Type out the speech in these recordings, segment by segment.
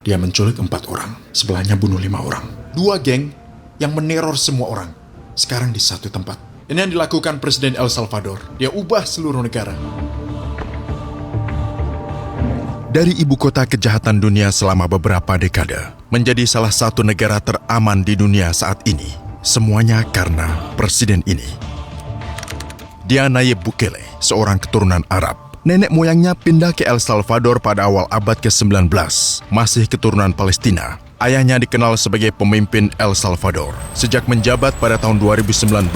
Dia menculik 4 orang, sebelahnya bunuh 5 orang. 2 geng yang meneror semua orang, sekarang di satu tempat. Ini yang dilakukan Presiden El Salvador. Dia ubah seluruh negara. Dari ibu kota kejahatan dunia selama beberapa dekade, menjadi salah satu negara teraman di dunia saat ini. Semuanya karena presiden ini. Dia Nayib Bukele, seorang keturunan Arab. Nenek moyangnya pindah ke El Salvador pada awal abad ke-19, masih keturunan Palestina. Ayahnya dikenal sebagai pemimpin El Salvador. Sejak menjabat pada tahun 2019,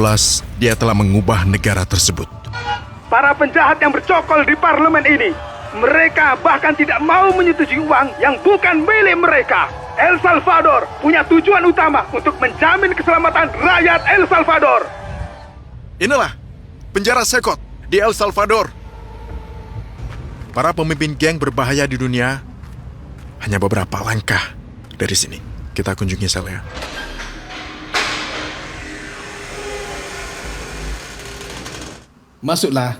dia telah mengubah negara tersebut. Para penjahat yang bercokol di parlemen ini, mereka bahkan tidak mau menyetujui uang yang bukan milik mereka. El Salvador punya tujuan utama untuk menjamin keselamatan rakyat El Salvador. Inilah penjara Sekot di El Salvador. Para pemimpin geng berbahaya di dunia hanya beberapa langkah dari sini. Kita kunjungi selnya. Masuklah.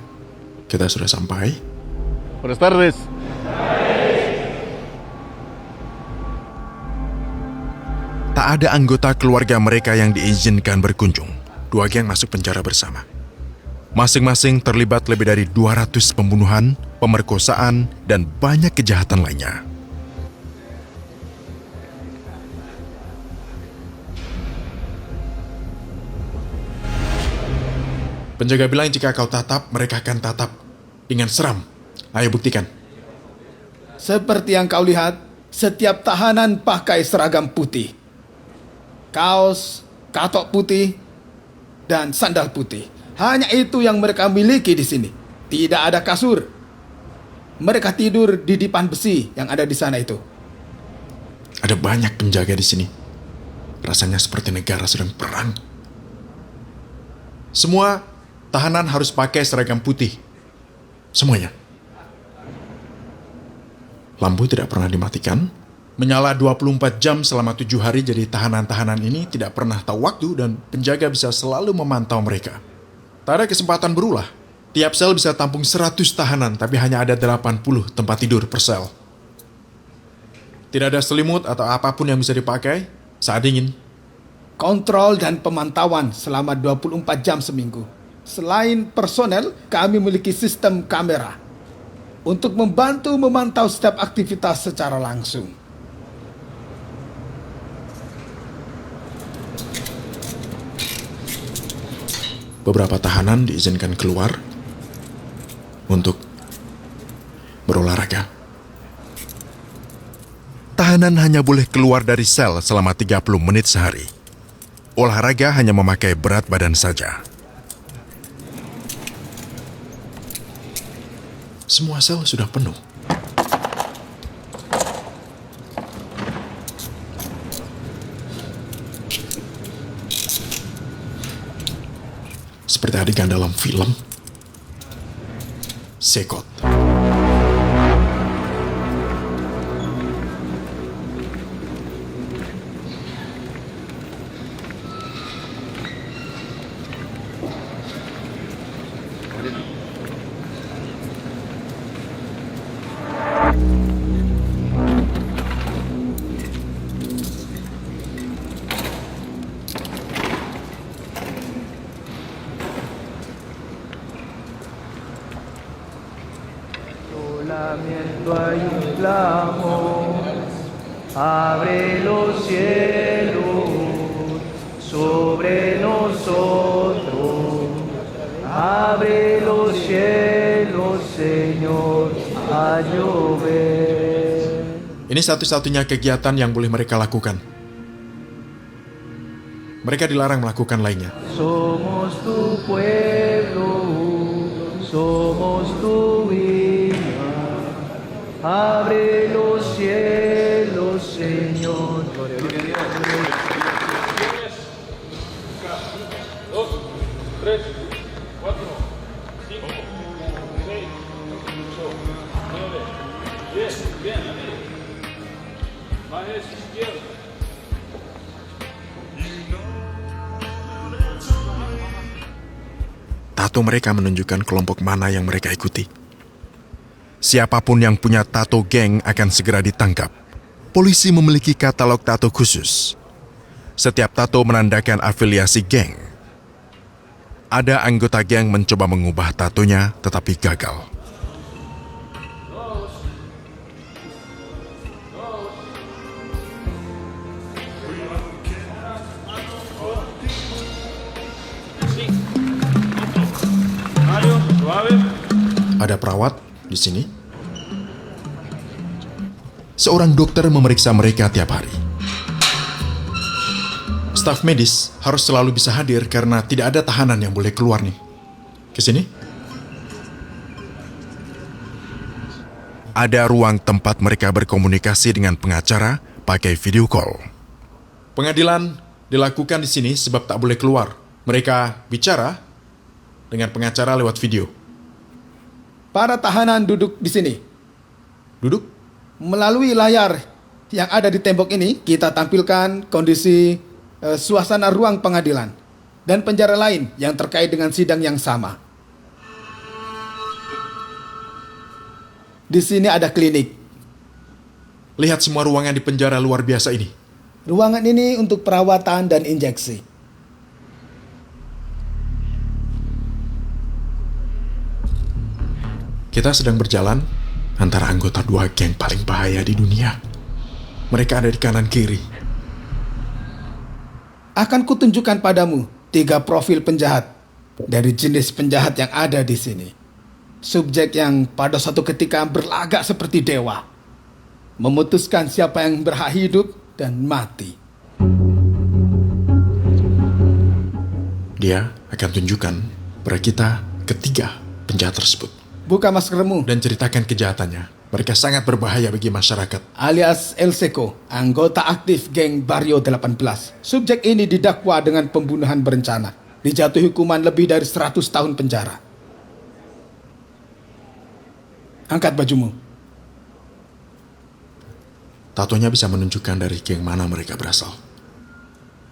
Kita sudah sampai. Buenas tardes. Tak ada anggota keluarga mereka yang diizinkan berkunjung. 2 geng masuk penjara bersama. Masing-masing terlibat lebih dari 200 pembunuhan, pemerkosaan, dan banyak kejahatan lainnya. Penjaga bilang jika kau tatap, mereka akan tatap dengan seram. Ayo buktikan. Seperti yang kau lihat, setiap tahanan pakai seragam putih. Kaos, katok putih, dan sandal putih. Hanya itu yang mereka miliki di sini. Tidak ada kasur. Mereka tidur di dipan besi yang ada di sana itu. Ada banyak penjaga di sini. Rasanya seperti negara sedang perang. Semua tahanan harus pakai seragam putih. Semuanya. Lampu tidak pernah dimatikan. Menyala 24 jam selama 7 hari, jadi tahanan-tahanan ini tidak pernah tahu waktu dan penjaga bisa selalu memantau mereka. Tak ada kesempatan berulah. Tiap sel bisa tampung 100 tahanan, tapi hanya ada 80 tempat tidur per sel. Tidak ada selimut atau apapun yang bisa dipakai saat dingin. Kontrol dan pemantauan selama 24 jam seminggu. Selain personel, kami memiliki sistem kamera untuk membantu memantau setiap aktivitas secara langsung. Beberapa tahanan diizinkan keluar untuk berolahraga. Tahanan hanya boleh keluar dari sel selama 30 menit sehari. Olahraga hanya memakai berat badan saja. Semua sel sudah penuh. Seperti adegan dalam film Sekot. Solamente hay un clamor, abre los cielos sobre nosotros, abre los cielos, Señor, a llover. Ini satu-satunya kegiatan yang boleh mereka lakukan. Mereka dilarang melakukan lainnya. Somos tu pueblo, somos tu vida. Abre los cielos, Señor. Tato mereka menunjukkan kelompok mana yang mereka ikuti. Siapapun yang punya tato geng akan segera ditangkap. Polisi memiliki katalog tato khusus. Setiap tato menandakan afiliasi geng. Ada anggota geng mencoba mengubah tatonya tetapi gagal. Ada perawat di sini. Seorang dokter memeriksa mereka tiap hari. Staf medis harus selalu bisa hadir karena tidak ada tahanan yang boleh keluar nih. Ke sini. Ada ruang tempat mereka berkomunikasi dengan pengacara pakai video call. Pengadilan dilakukan di sini sebab tak boleh keluar. Mereka bicara dengan pengacara lewat video. Para tahanan duduk di sini. Duduk. Melalui layar yang ada di tembok ini, kita tampilkan kondisi suasana ruang pengadilan dan penjara lain yang terkait dengan sidang yang sama. Di sini ada klinik. Lihat semua ruangan di penjara luar biasa ini. Ruangan ini untuk perawatan dan injeksi. Kita sedang berjalan antara anggota dua geng paling bahaya di dunia. Mereka ada di kanan kiri. Akan kutunjukkan padamu 3 profil penjahat dari jenis penjahat yang ada di sini. Subjek yang pada suatu ketika berlagak seperti dewa, memutuskan siapa yang berhak hidup dan mati. Dia akan tunjukkan pada kita ketiga penjahat tersebut. Buka maskermu. Dan ceritakan kejahatannya. Mereka sangat berbahaya bagi masyarakat. Alias El Seco, anggota aktif geng Barrio 18. Subjek ini didakwa dengan pembunuhan berencana. Dijatuhi hukuman lebih dari 100 tahun penjara. Angkat bajumu. Tatonya bisa menunjukkan dari geng mana mereka berasal.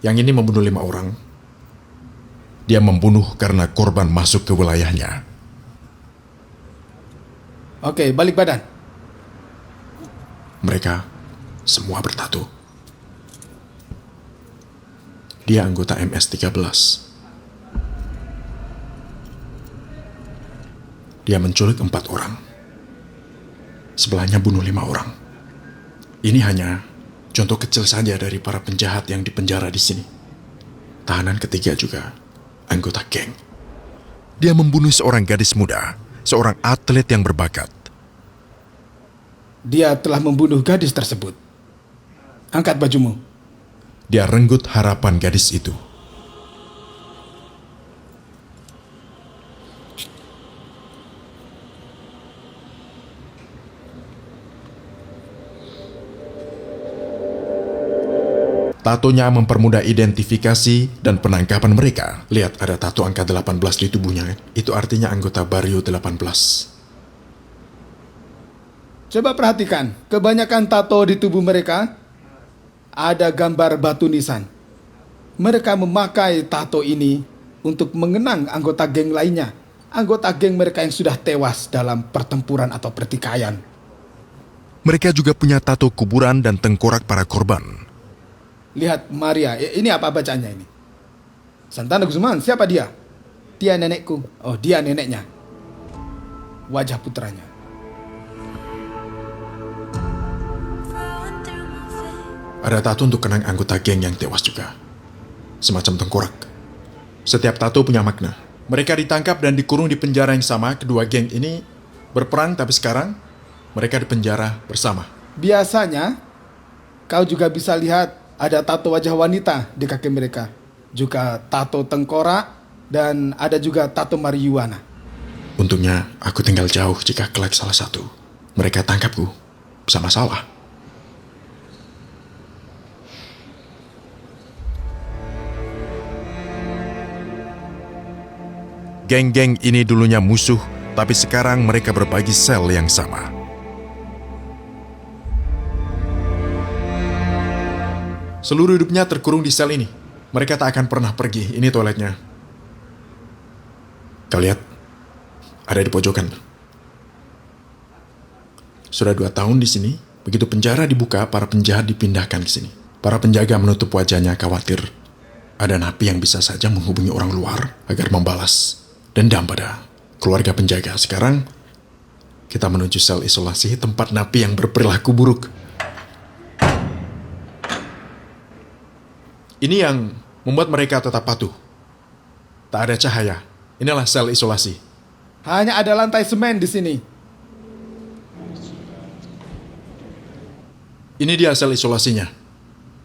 Yang ini membunuh 5 orang. Dia membunuh karena korban masuk ke wilayahnya. Oke, balik badan. Mereka semua bertato. Dia anggota MS-13. Dia menculik 4 orang. Sebelahnya bunuh 5 orang. Ini hanya contoh kecil saja dari para penjahat yang dipenjara di sini. Tahanan ketiga juga anggota geng. Dia membunuh seorang gadis muda, seorang atlet yang berbakat. Dia telah membunuh gadis tersebut. Angkat bajumu. Dia renggut harapan gadis itu. Tatonya mempermudah identifikasi dan penangkapan mereka. Lihat, ada tato angka 18 di tubuhnya. Itu artinya anggota Barrio 18. Coba perhatikan, kebanyakan tato di tubuh mereka ada gambar batu nisan. Mereka memakai tato ini untuk mengenang anggota geng lainnya. Anggota geng mereka yang sudah tewas dalam pertempuran atau pertikaian. Mereka juga punya tato kuburan dan tengkorak para korban. Lihat Maria, ini apa bacanya ini? Santana Guzman, siapa dia? Dia nenekku. Oh, dia neneknya. Wajah putranya. Ada tato untuk kenang anggota geng yang tewas juga. Semacam tengkorak. Setiap tato punya makna. Mereka ditangkap dan dikurung di penjara yang sama. Kedua geng ini berperang, tapi sekarang mereka di penjara bersama. Biasanya, kau juga bisa lihat ada tato wajah wanita di kaki mereka. Juga tato tengkorak dan ada juga tato marijuana. Untungnya aku tinggal jauh jika kelak salah satu mereka tangkapku bisa masalah. Geng-geng ini dulunya musuh, tapi sekarang mereka berbagi sel yang sama. Seluruh hidupnya terkurung di sel ini. Mereka tak akan pernah pergi. Ini toiletnya. Kau lihat, ada di pojokan. Sudah 2 tahun di sini, Begitu penjara dibuka, para penjahat dipindahkan ke sini. Para penjaga menutup wajahnya khawatir ada napi yang bisa saja menghubungi orang luar agar membalas dendam pada keluarga penjaga. Sekarang kita menuju sel isolasi tempat napi yang berperilaku buruk. Ini yang membuat mereka tetap patuh. Tak ada cahaya. Inilah sel isolasi. Hanya ada lantai semen di sini. Ini dia sel isolasinya.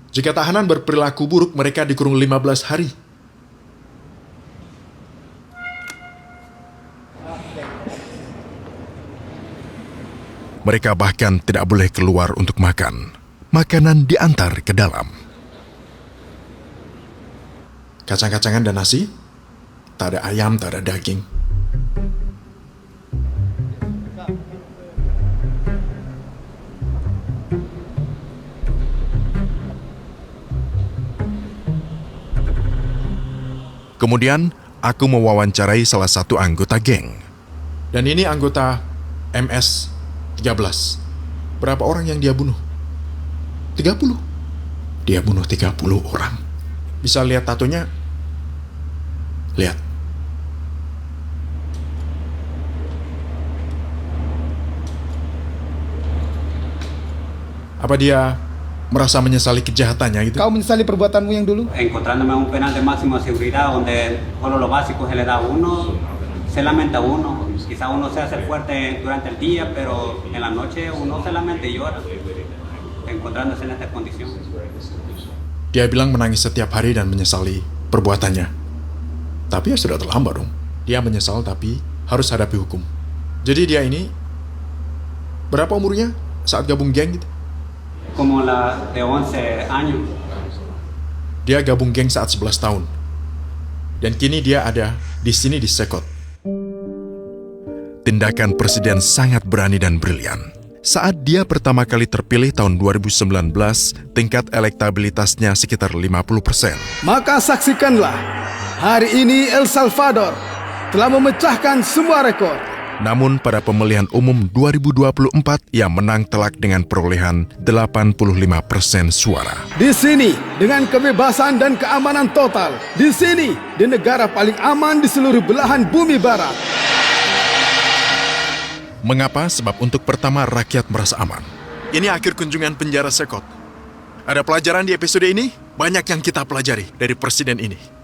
Jika tahanan berperilaku buruk, mereka dikurung 15 hari. Mereka bahkan tidak boleh keluar untuk makan. Makanan diantar ke dalam. Kacang-kacangan dan nasi. Tak ada ayam, tak ada daging. Kemudian, aku mewawancarai salah satu anggota geng. Dan ini anggota MS-13. Berapa orang yang dia bunuh? 30. Dia bunuh 30 orang. Bisa lihat tatonya? Lihat. Apa dia merasa menyesali kejahatannya gitu? Kau menyesali perbuatanmu yang dulu? Encontrándome a un penal de máxima seguridad donde solo lo básico se le da a uno, se lamenta uno, quizá uno se hace fuerte durante el día, pero en la noche uno se lamenta y llora, encontrándose en esta condición. Dia bilang menangis setiap hari dan menyesali perbuatannya. Tapi ya sudah terlambat dong. Dia menyesal tapi harus hadapi hukum. Jadi dia ini berapa umurnya saat gabung geng gitu? Como la de 11 años. Dia gabung geng saat 11 tahun. Dan kini dia ada di sini di Sekot. Tindakan presiden sangat berani dan brilian. Saat dia pertama kali terpilih tahun 2019, tingkat elektabilitasnya sekitar 50%. Maka saksikanlah, hari ini El Salvador telah memecahkan semua rekor. Namun pada pemilihan umum 2024, ia menang telak dengan perolehan 85% suara. Di sini, dengan kebebasan dan keamanan total. Di sini, di negara paling aman di seluruh belahan bumi barat. Mengapa? Sebab untuk pertama rakyat merasa aman. Ini akhir kunjungan penjara Sekot. Ada pelajaran di episode ini? Banyak yang kita pelajari dari presiden ini.